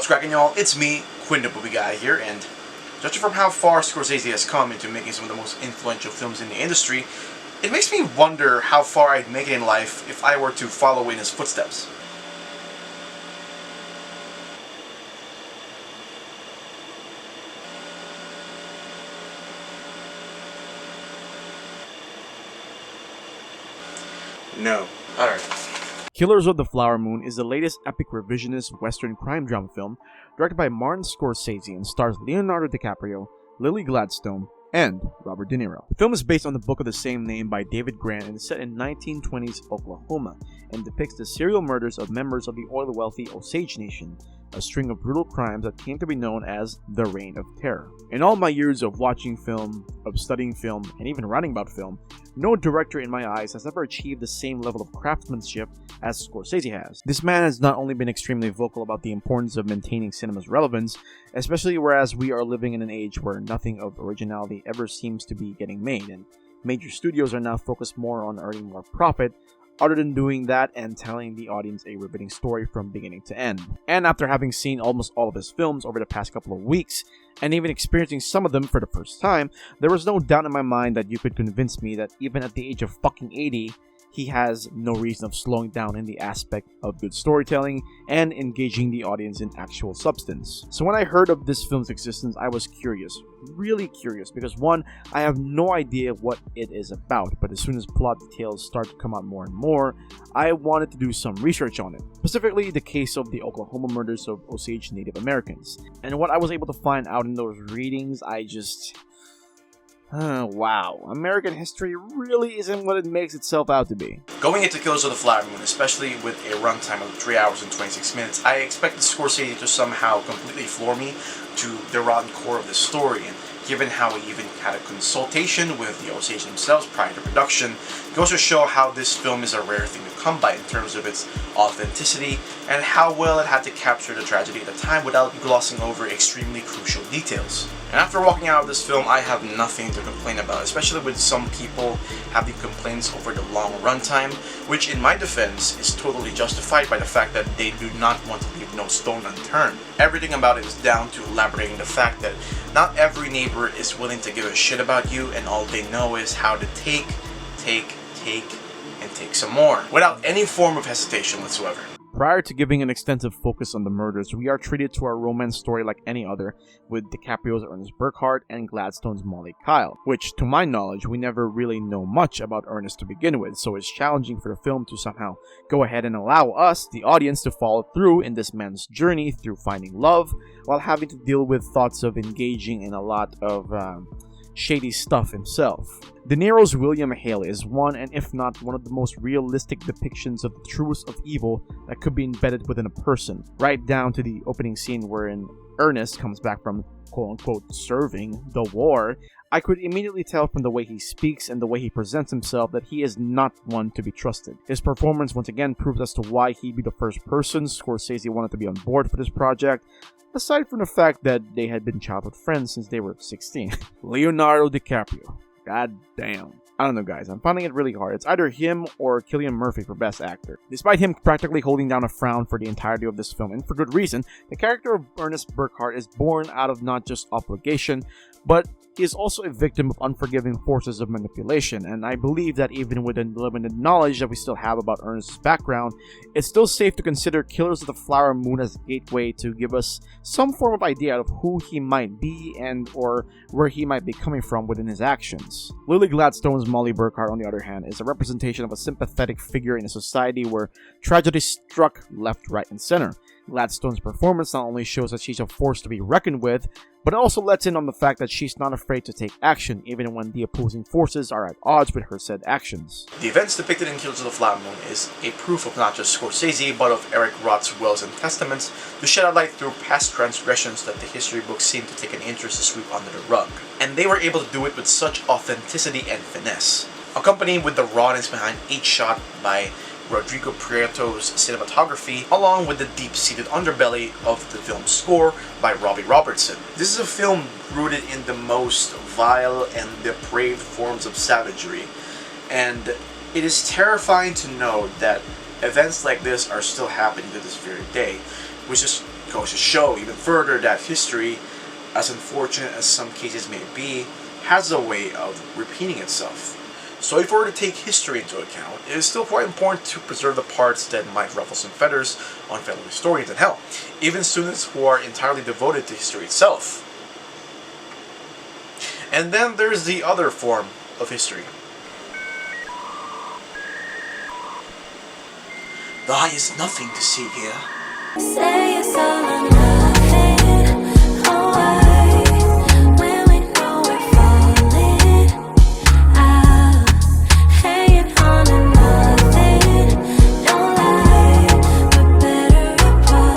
What's cracking, y'all? It's me, Quin the Movie Guy here, and judging from how far Scorsese has come into making some of the most influential films in the industry, it makes me wonder how far I'd make it in life if I were to follow in his footsteps. No. Alright. Killers of the Flower Moon is the latest epic revisionist Western crime drama film directed by Martin Scorsese and stars Leonardo DiCaprio, Lily Gladstone, and Robert De Niro. The film is based on the book of the same name by David Grant and is set in 1920s Oklahoma and depicts the serial murders of members of the oil-wealthy Osage Nation, a string of brutal crimes that came to be known as the Reign of Terror. In all my years of watching film, of studying film, and even writing about film, no director in my eyes has ever achieved the same level of craftsmanship as Scorsese has. This man has not only been extremely vocal about the importance of maintaining cinema's relevance, especially whereas we are living in an age where nothing of originality ever seems to be getting made, and major studios are now focused more on earning more profit, other than doing that and telling the audience a riveting story from beginning to end. And after having seen almost all of his films over the past couple of weeks, and even experiencing some of them for the first time, there was no doubt in my mind that you could convince me that even at the age of fucking 80, he has no reason of slowing down in the aspect of good storytelling and engaging the audience in actual substance. So when I heard of this film's existence, I was curious, really curious, because one, I have no idea what it is about, but as soon as plot details start to come out more and more, I wanted to do some research on it, specifically the case of the Oklahoma murders of Osage Native Americans. And what I was able to find out in those readings, I just... wow, American history really isn't what it makes itself out to be. Going into Killers of the Flower Moon, especially with a runtime of 3 hours and 26 minutes, I expected Scorsese to somehow completely floor me to the rotten core of the story, and given how he even had a consultation with the Osage themselves prior to production, it goes to show how this film is a rare thing to come by in terms of its authenticity and how well it had to capture the tragedy at the time without glossing over extremely crucial details. And after walking out of this film, I have nothing to complain about, especially with some people having complaints over the long runtime, which in my defense is totally justified by the fact that they do not want to leave no stone unturned. Everything about it is down to elaborating the fact that not every neighbor is willing to give a shit about you, and all they know is how to take, and take some more, without any form of hesitation whatsoever. Prior to giving an extensive focus on the murders, we are treated to our romance story like any other, with DiCaprio's Ernest Burkhart and Gladstone's Molly Kyle, which, to my knowledge, we never really know much about Ernest to begin with, so it's challenging for the film to somehow go ahead and allow us, the audience, to follow through in this man's journey through finding love, while having to deal with thoughts of engaging in a lot of shady stuff himself. De Niro's William Hale is one, and if not one of the most realistic depictions of the truest of evil that could be embedded within a person, right down to the opening scene wherein Ernest comes back from quote-unquote serving the war. I could immediately tell from the way he speaks and the way he presents himself that he is not one to be trusted. His performance once again proves as to why he'd be the first person Scorsese wanted to be on board for this project, aside from the fact that they had been childhood friends since they were 16. Leonardo DiCaprio. God damn. I don't know, guys. I'm finding it really hard. It's either him or Cillian Murphy for Best Actor. Despite him practically holding down a frown for the entirety of this film, and for good reason, the character of Ernest Burkhart is born out of not just obligation, but he is also a victim of unforgiving forces of manipulation, and I believe that even with the limited knowledge that we still have about Ernest's background, it's still safe to consider Killers of the Flower Moon as a gateway to give us some form of idea of who he might be and or where he might be coming from within his actions. Lily Gladstone's Molly Burkhart, on the other hand, is a representation of a sympathetic figure in a society where tragedy struck left, right, and center. Gladstone's performance not only shows that she's a force to be reckoned with, but it also lets in on the fact that she's not afraid to take action, even when the opposing forces are at odds with her said actions. The events depicted in Killers of the Flower Moon is a proof of not just Scorsese, but of Eric Roth's wills and testaments to shed a light through past transgressions that the history books seem to take an interest to sweep under the rug. And they were able to do it with such authenticity and finesse, accompanied with the rawness behind each shot by Rodrigo Prieto's cinematography, along with the deep-seated underbelly of the film's score by Robbie Robertson. This is a film rooted in the most vile and depraved forms of savagery, and it is terrifying to know that events like this are still happening to this very day, which is goes to show even further that history, as unfortunate as some cases may be, has a way of repeating itself. So if we were to take history into account, it is still quite important to preserve the parts that might ruffle some feathers on fellow historians, and hell, even students who are entirely devoted to history itself. And then there's the other form of history. The eye is nothing to see here. Say it's all or nothing.